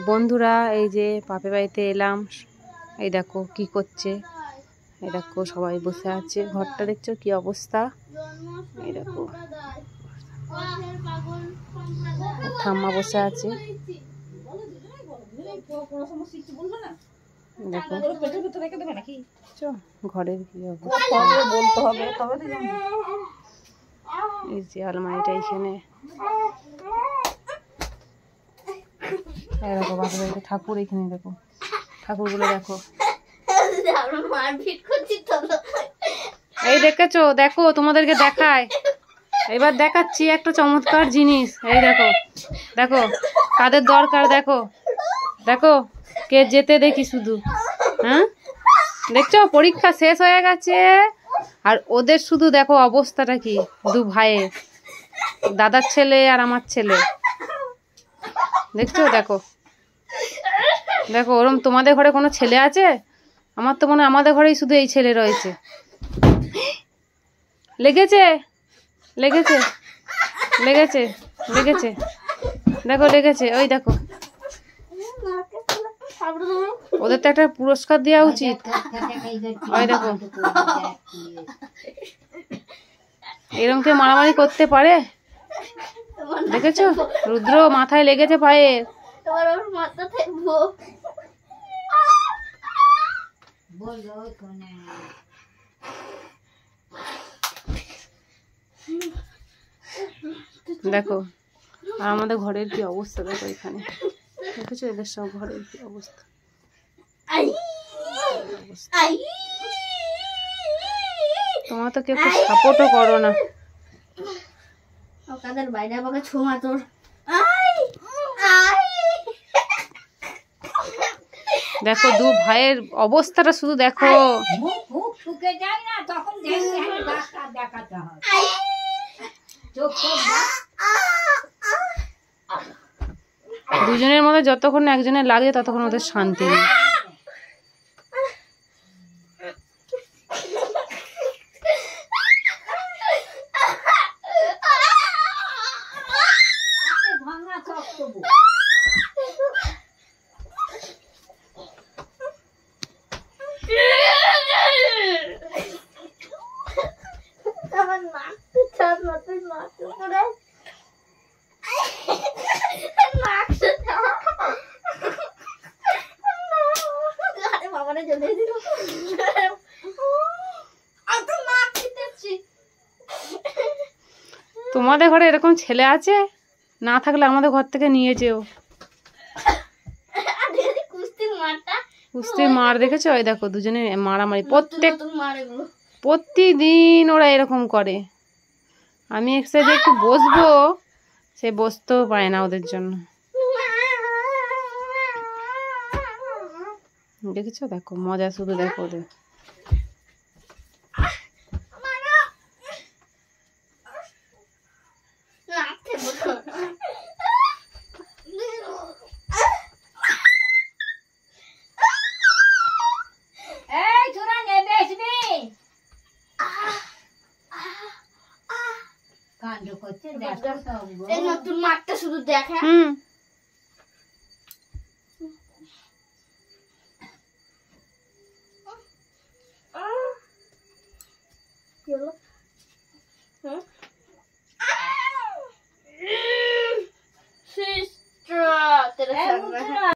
বন্ধুরা, এই যে বাপের বাড়িতে এলাম। এই দেখো কি করছে, এই দেখো সবাই বসে আছে। ঘরটা দেখছো কি অবস্থা। এই দেখো ঠাম্মা বসে আছে। দেখো ঘরের কি অবস্থা। এই যে আলমারিটা এইখানে। দেখো বাপের বাড়িতে ঠাকুর, এখানে দেখো ঠাকুরগুলো দেখো। এই দেখেছো, দেখো তোমাদেরকে দেখায়, এবার দেখাচ্ছি একটা চমৎকার জিনিস। এই দেখো, দেখো কাদের দরকার, দেখো দেখো কে যেতে দেখি শুধু। হ্যাঁ দেখছো, পরীক্ষা শেষ হয়ে গেছে আর ওদের শুধু দেখো অবস্থাটা কি। দু ভাইয়ের, দাদার ছেলে আর আমার ছেলে, দেখছো। দেখো দেখো ওরম তোমাদের ঘরে কোনো ছেলে আছে? আমার তো মনে হয় আমাদের ঘরেই শুধু এই ছেলে রয়েছে। লেগেছে লেগেছে লেগেছে লেগেছে, দেখো লেগেছে। ওই দেখো, ওদের তো একটা পুরস্কার দেওয়া উচিত। ওই দেখো, এরকম কেউ মারামারি করতে পারে? দেখেছো, রুদ্র মাথায় লেগেছে পায়ে। দেখো আর আমাদের ঘরের কি অবস্থা, দেখো এখানে দেখেছো এদের সব ঘরের কি অবস্থা। তোমার তো কেউ সাপোর্টও করো না। দেখো দু ভাইয়ের অবস্থাটা শুধু দেখো। দুজনের মধ্যে যতক্ষণ একজনের লাগে ততক্ষণ ওদের শান্তি নেই। তোমাদের ঘরে এরকম ছেলে আছে? না থাকলে আমাদের ঘর থেকে নিয়ে যেও। কুস্তির মার দেখেছো? ওই দেখো দুজনে মারামারি, প্রতিদিন ওরা এরকম করে। আমি এক সাইডে একটু বসবো, সে বসতেও পারে না ওদের জন্য। দেখেছো, দেখো মজা শুধু দেখো ওদের। নতুন মাঠটা শুধু দেখা।